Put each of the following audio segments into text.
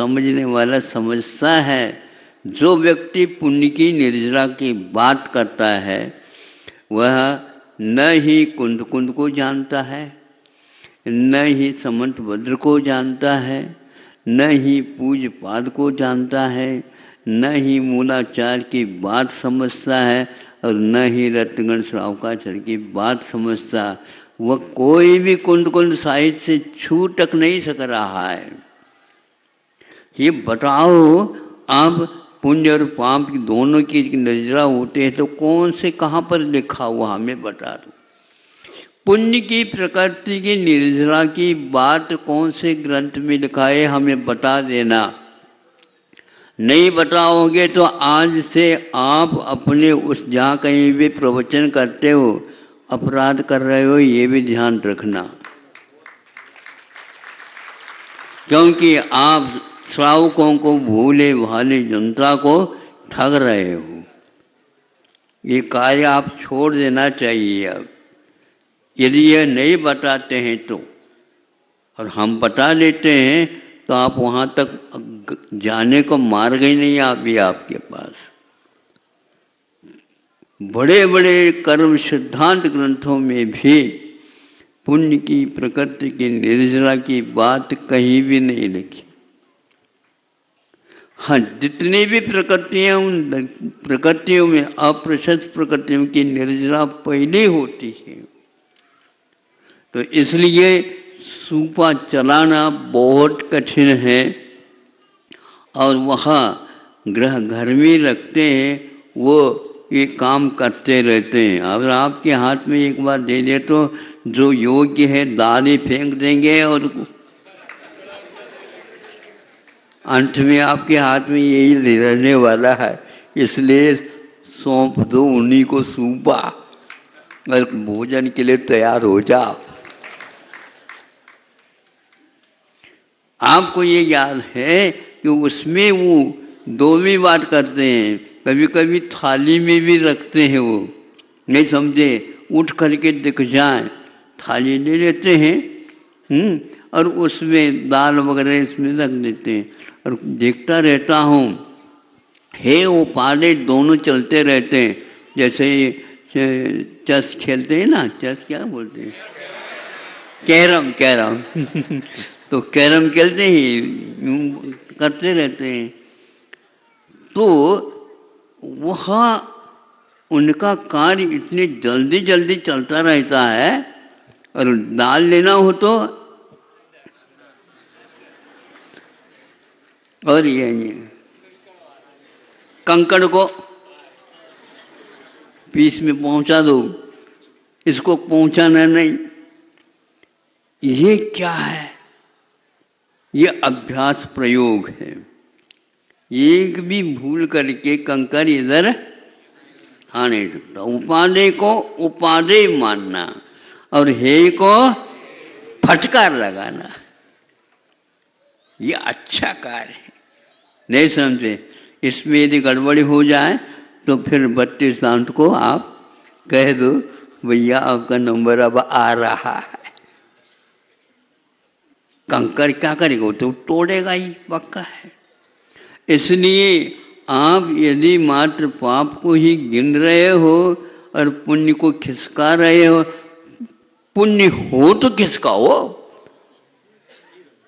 समझने वाला समझता है। जो व्यक्ति पुण्य की निर्जरा की बात करता है वह न ही कुंद कुंद को जानता है, न ही समंत भद्र को जानता है, न ही पूज्य पाद को जानता है, न ही मूलाचार की बात समझता है और न ही रत्नगण श्रावकाचार्य की बात समझता। वह कोई भी कुंद कुंद साहित्य से छू तक नहीं सक रहा है। ये बताओ, आप पुण्य और पाप की दोनों की नजरा होते हैं तो कौन से कहाँ पर लिखा हुआ हमें बता दो। पुण्य की प्रकृति की निर्जरा की बात कौन से ग्रंथ में लिखा है हमें बता देना। नहीं बताओगे तो आज से आप अपने उस जहाँ कहीं भी प्रवचन करते हो अपराध कर रहे हो, ये भी ध्यान रखना, क्योंकि आप श्रावकों को, भोले भाले जनता को ठग रहे हो। ये कार्य आप छोड़ देना चाहिए। अब यदि यह नहीं बताते हैं तो, और हम बता देते हैं तो आप वहाँ तक जाने को मार्ग ही नहीं अभी आपके पास। बड़े बड़े कर्म सिद्धांत ग्रंथों में भी पुण्य की प्रकृति की निर्जरा की बात कहीं भी नहीं लिखी। हाँ, जितनी भी प्रकृतियाँ, उन प्रकृतियों में, अप्रशस्त प्रकृतियों की निर्जरा पहले होती है। तो इसलिए सूपा चलाना बहुत कठिन है। और वहाँ ग्रह घर में रखते हैं, वो ये काम करते रहते हैं। अगर आपके हाथ में एक बार दे दे तो जो योग्य है दाल ही फेंक देंगे और अंत में आपके हाथ में यही रहने वाला है। इसलिए सौंप दो उन्हीं को सूपा और भोजन के लिए तैयार हो जाओ। आपको ये याद है कि उसमें वो दोवीं बात करते हैं, कभी कभी थाली में भी रखते हैं। वो नहीं समझे, उठ करके दिख जाए, थाली ले लेते हैं और उसमें दाल वगैरह इसमें रख देते हैं। और देखता रहता हूँ, हे वो पाले दोनों चलते रहते हैं। जैसे चेस खेलते हैं ना, चेस क्या बोलते हैं, कैरम, कैरम तो कैरम खेलते ही करते रहते हैं। तो वहाँ उनका कार्य इतनी जल्दी जल्दी चलता रहता है। और दाल लेना हो तो, और ये कंकड़ को पीस में पहुंचा दो, इसको पहुंचाना नहीं। ये क्या है? ये अभ्यास प्रयोग है। एक भी भूल करके कंकर इधर आ नहीं सकता। उपादेय को उपादेय मानना और हे को फटकार लगाना, ये अच्छा कार्य है। नहीं समझे? इसमें यदि गड़बड़ी हो जाए तो फिर 32 दांत को आप कह दो, भैया आपका नंबर अब आ रहा है। कंकर क्या करेगा, तो तोड़ेगा ही, पक्का है। इसलिए आप यदि मात्र पाप को ही गिन रहे हो और पुण्य को खिसका रहे हो, पुण्य हो तो किसका हो,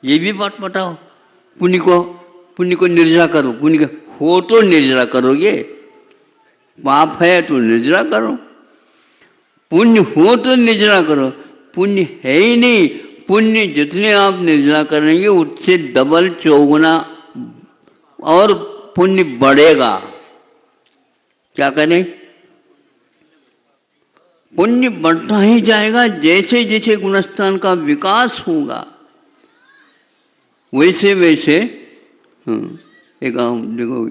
ये भी बात बताओ। पुण्य को निर्जरा करो, पुण्य हो तो निर्जरा करोगे, पाप है तो निर्जरा करो। पुण्य हो तो निर्जरा करो, पुण्य है ही नहीं। पुण्य जितने आप निर्जरा करेंगे उससे डबल चौगुना और पुण्य बढ़ेगा। क्या करें? पुण्य बढ़ता ही जाएगा। जैसे जैसे गुणस्थान का विकास होगा वैसे वैसे एक देखो,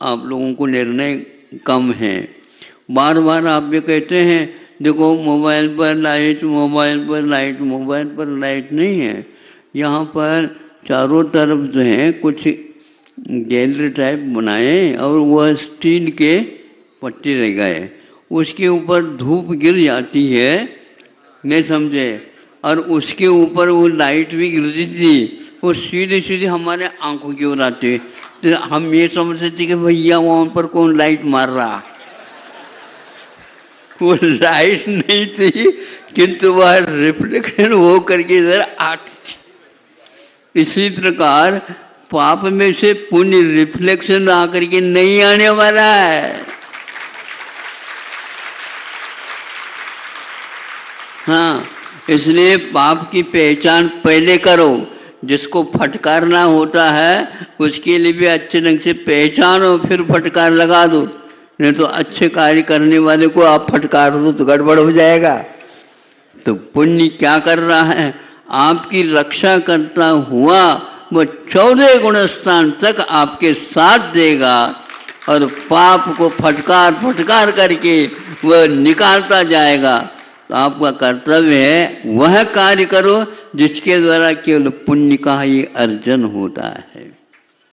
आप लोगों को निर्णय कम है। बार बार आप ये कहते हैं देखो मोबाइल पर लाइट, मोबाइल पर लाइट, मोबाइल पर लाइट नहीं है। यहाँ पर चारों तरफ जो है कुछ गैलरी टाइप बनाए और वह स्टील के पट्टी रह गए, उसके ऊपर धूप गिर जाती है, नहीं समझे, और उसके ऊपर वो लाइट भी गिरती थी, वो सीधे सीधे हमारे आंखों की ओर आते हुए, तो हम ये समझते थे कि भैया वहाँ पर कौन लाइट मार रहा। वो लाइट नहीं थी, किंतु वह रिफ्लेक्शन हो करके इधर आती थी। इसी प्रकार पाप में से पुण्य रिफ्लेक्शन आकर के नहीं आने वाला है। हाँ, इसलिए पाप की पहचान पहले करो। जिसको फटकारना होता है उसके लिए भी अच्छे ढंग से पहचानो, फिर फटकार लगा दो। नहीं तो अच्छे कार्य करने वाले को आप फटकार दो तो गड़बड़ हो जाएगा। तो पुण्य क्या कर रहा है? आपकी रक्षा करता हुआ वो 14 गुण स्थान तक आपके साथ देगा और पाप को फटकार फटकार करके वह निकालता जाएगा। तो आपका कर्तव्य है वह कार्य करो जिसके द्वारा केवल पुण्य का ही अर्जन होता है।